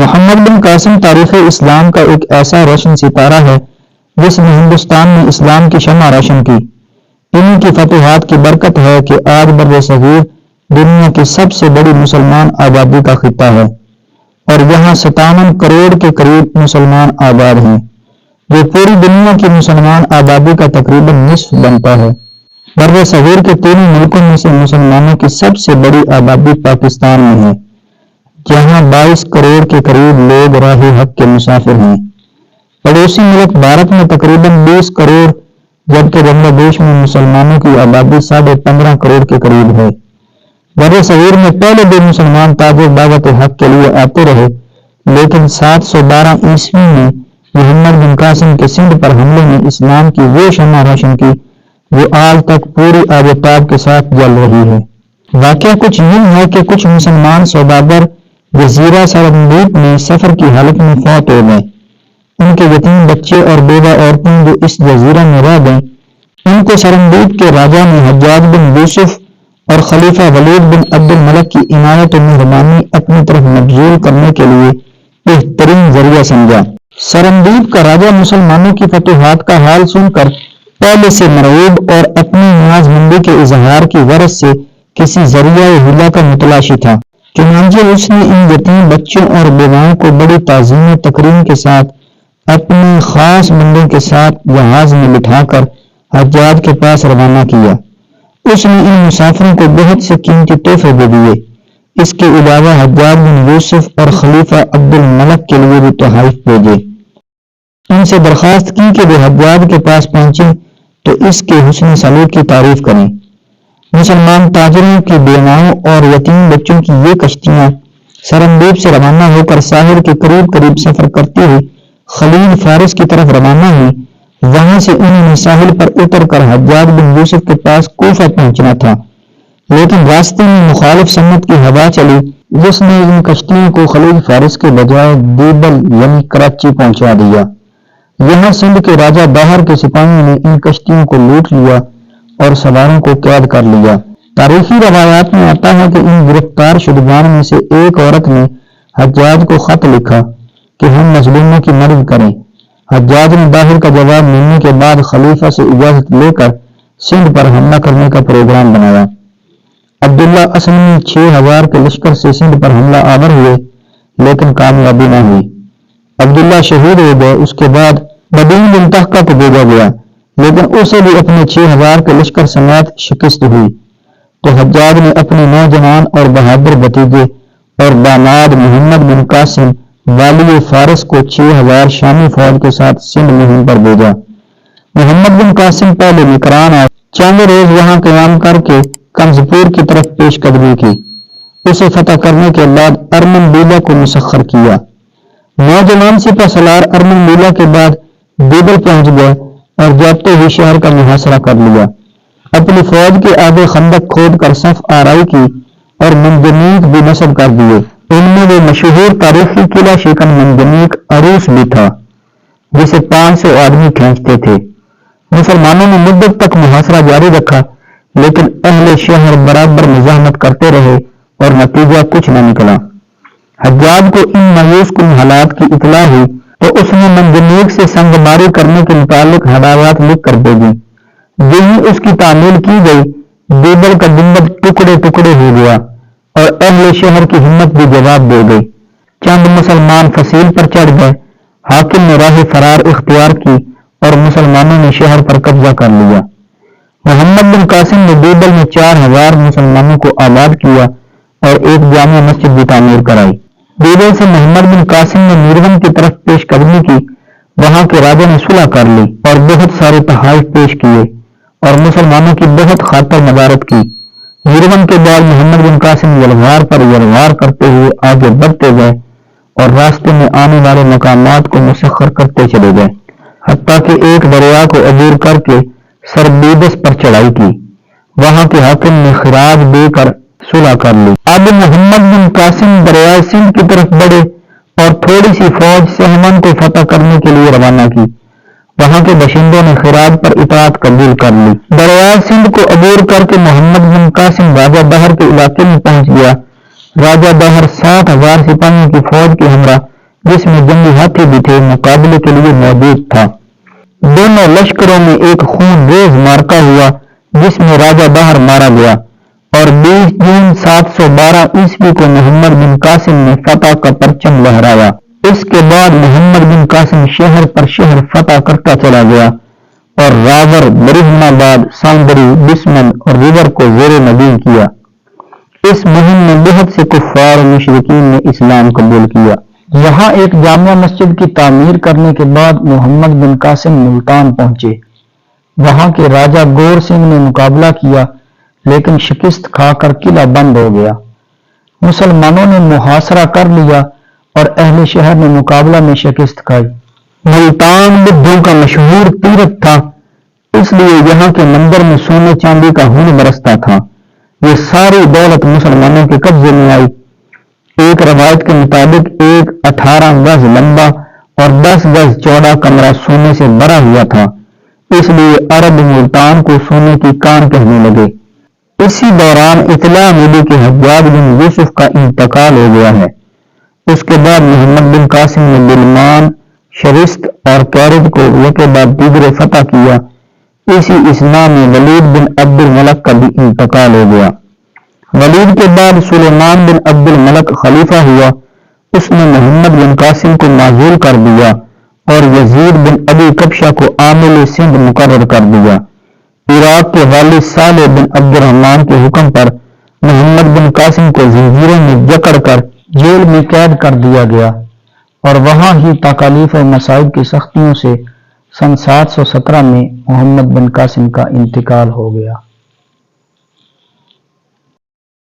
محمد بن قاسم تاریخ اسلام کا ایک ایسا روشن ستارہ ہے جس نے ہندوستان میں اسلام کی شمع روشن کی۔ انہی کی فتوحات کی برکت ہے کہ آج بر صغیر دنیا کی سب سے بڑی مسلمان آبادی کا خطہ ہے اور یہاں 57 کروڑ کے قریب مسلمان آباد ہیں، جو پوری دنیا کی مسلمان آبادی کا تقریباً نصف بنتا ہے۔ بر صغیر کے تینوں ملکوں میں سے مسلمانوں کی سب سے بڑی آبادی پاکستان میں ہے، جہاں 22 کروڑ کے قریب لوگ راہ حق کے مسافر ہیں۔ پڑوسی ملک بھارت میں تقریباً 20 کروڑ جبکہ بنگلہ دیش میں مسلمانوں کی آبادی 15.5 کروڑ کے قریب ہے۔ بر صغیر میں پہلے بھی مسلمان تاجر دعوت حق کے لیے آتے رہے، لیکن 712 عیسوی میں محمد بن قاسم کے سندھ پر حملے نے اسلام کی وہ شمع روشن کی جو آج تک پوری آب و تاب کے ساتھ جل رہی ہے۔ واقعہ کچھ یوں ہے کہ کچھ مسلمان سوداگر جزیرہ سرندیپ میں سفر کی حالت میں فوت ہو گئے۔ ان کے یتیم بچے اور بیوہ عورتیں جو اس جزیرہ میں رہ گئیں، ان کو سرندیپ کے راجا نے حجاج بن یوسف اور خلیفہ ولید بن عبد الملک کی عنایت و مہربانی اپنی طرف مبذول کرنے کے لیے بہترین ذریعہ سمجھا۔ سرندیپ کا راجا مسلمانوں کی فتوحات کا حال سن کر پہلے سے مرعوب اور اپنی نیاز مندی کے اظہار کی غرض سے کسی ذریعہ حیلہ کا متلاشی تھا۔ چنانچہ اس نے ان یتیم بچوں اور بیواؤں کو بڑی تعظیم و تکریم کے ساتھ اپنے خاص بندوں کے ساتھ جہاز میں بٹھا کر حجاج کے پاس روانہ کیا۔ اس نے ان مسافروں کو بہت سے قیمتی تحفے دے دیے۔ اس کے علاوہ حجاج بن یوسف اور خلیفہ عبد الملک کے لیے بھی تحائف بھیجے۔ ان سے درخواست کی کہ وہ حجاج کے پاس پہنچیں تو اس کے حسن سلوک کی تعریف کریں۔ مسلمان تاجروں کی بیواؤں اور یتیم بچوں کی یہ کشتیاں سرندیپ سے روانہ ہو کر ساحل کے قریب سفر کرتی ہوئی خلیج فارس کی طرف روانہ ہوئی۔ وہاں سے انہوں نے ساحل پر اتر کر حجاج بن یوسف کے پاس کوفہ پہنچنا تھا، لیکن راستے میں مخالف سمت کی ہوا چلی جس نے ان کشتیوں کو خلیج فارس کے بجائے دیبل یعنی کراچی پہنچا دیا۔ یہاں سندھ کے راجہ باہر کے سپاہیوں نے ان کشتیوں کو لوٹ لیا اور سواروں کو قید کر لیا۔ تاریخی روایات میں آتا ہے کہ ان گرفتار شدگان میں سے ایک عورت نے حجاج کو خط لکھا کہ ہم مظلوموں کی مدد کریں۔ حجاج نے باہر کا جواب ملنے کے بعد خلیفہ سے اجازت لے کر سندھ پر حملہ کرنے کا پروگرام بنایا۔ عبداللہ اسلمی 6000 کے لشکر سے سندھ پر حملہ آور ہوئے، لیکن کامیابی نہ ہوئی۔ عبداللہ شہید ہو گئے۔ اس کے بعد بدین بن تحقہ کو بھیجا گیا، لیکن اسے بھی اپنے 6000 کے لشکر سمیت شکست ہوئی۔ تو حجاج نے اپنے نوجوان اور بہادر بھتیجے اور داماد محمد بن قاسم والی فارس کو 6000 شامی فوج کے ساتھ سندھ مہم پر بھیجا۔ محمد بن قاسم پہلے مکران آئے، چند روز وہاں قیام کر کے کنزپور کی طرف پیش قدمی کی۔ اسے فتح کرنے کے بعد ارمن بیلا کو مسخر کیا۔ نوجوان سپہ سالار ارمن بیلا کے بعد بیبل پہنچ گئے اور جاتے ہی شہر کا محاصرہ کر لیا۔ اپنی فوج کے آگے خندق کھود کر صف آرائی کی اور منجنیق بھی نصب کر دیے۔ ان میں وہ مشہور تاریخی قلعہ شکن منجنیق عروس بھی تھا جسے 500 آدمی کھینچتے تھے۔ مسلمانوں نے مدت تک محاصرہ جاری رکھا، لیکن اہل شہر برابر مزاحمت کرتے رہے اور نتیجہ کچھ نہ نکلا۔ حجاج کو ان مایوس کن حالات کی اطلاع ہوئی تو اس نے منجنیق سے سنگماری کرنے کے متعلق ہدایات لکھ کر بھیجی۔ یہی اس کی تعمیل کی گئی، بیبل کا گنبد ٹکڑے ٹکڑے ہو گیا اور اہل شہر کی ہمت بھی جواب دے گئی۔ چند مسلمان فصیل پر چڑھ گئے، حاکم نے راہ فرار اختیار کی اور مسلمانوں نے شہر پر قبضہ کر لیا۔ محمد بن قاسم نے بیبل میں 4000 مسلمانوں کو آباد کیا اور ایک جامع مسجد بھی تعمیر کرائی۔ بیبل سے محمد بن قاسم نے میرون کی طرف پیش قدمی کی۔ وہاں کے راجا نے صلح کر لی اور بہت سارے تحائف پیش کیے اور مسلمانوں کی بہت خاطر مدارت کی۔ میرون کے بعد محمد بن قاسم یلغار پر یلغار کرتے ہوئے آگے بڑھتے گئے اور راستے میں آنے والے مقامات کو مسخر کرتے چلے گئے، حتیٰ کہ ایک دریا کو عبور کر کے سربیدس پر چڑھائی کی۔ وہاں کے حاکم نے خراج دے کر صلح کر لی۔ اب محمد بن قاسم دریائے سندھ کی طرف بڑھے اور تھوڑی سی فوج سہمن کو فتح کرنے کے لیے روانہ کی۔ وہاں کے باشندوں نے خراج پر اطاعت قبول کر لی۔ دریائے سندھ کو عبور کر کے محمد بن قاسم راجہ دہر کے علاقے میں پہنچ گیا۔ راجہ دہر 60,000 سپاہیوں کی فوج کے ہمراہ جس میں جنگی ہاتھی بھی تھے مقابلے کے لیے موجود تھا۔ دونوں لشکروں میں ایک خون ریز معرکہ ہوا جس میں راجہ باہر مارا گیا، اور 20 جون 712 عیسوی کو محمد بن قاسم نے فتح کا پرچم لہرایا۔ اس کے بعد محمد بن قاسم شہر پر شہر فتح کرتا چلا گیا اور راور، برہم آباد، ساندری، بسمل اور ریور کو زیر نگین کیا۔ اس مہم میں بہت سے کفار و مشرکین نے اسلام قبول کیا۔ یہاں ایک جامع مسجد کی تعمیر کرنے کے بعد محمد بن قاسم ملتان پہنچے۔ وہاں کے راجہ گور سنگھ نے مقابلہ کیا لیکن شکست کھا کر قلعہ بند ہو گیا۔ مسلمانوں نے محاصرہ کر لیا اور اہل شہر نے مقابلہ میں شکست کھائی۔ ملتان بدھوں کا مشہور تیرتھ تھا، اس لیے یہاں کے مندر میں سونے چاندی کا ہون برستا تھا۔ یہ ساری دولت مسلمانوں کے قبضے میں آئی۔ ایک روایت کے مطابق ایک 18 گز لمبا اور 10 گز چوڑا کمرہ سونے سے بھرا ہوا تھا، اس لیے عرب ملتان کو سونے کی کان کہنے لگے۔ اسی دوران اطلاع ملی کہ حجاج بن یوسف کا انتقال ہو گیا ہے۔ اس کے بعد محمد بن قاسم نے بلمان، شرست اور کیرد کو یکے بعد دیگرے فتح کیا۔ اسی اثناء میں ولید بن عبد الملک کا بھی انتقال ہو گیا۔ ولید کے بعد سلیمان بن عبد الملک خلیفہ ہوا۔ اس نے محمد بن قاسم کو معزول کر دیا اور یزید بن ابی کبشہ کو عامل سندھ مقرر کر دیا۔ عراق کے والی صالح بن عبد الرحمن کے حکم پر محمد بن قاسم کو زنجیروں میں جکڑ کر جیل میں قید کر دیا گیا اور وہاں ہی تکالیف و مصائب کی سختیوں سے سن 717 میں محمد بن قاسم کا انتقال ہو گیا۔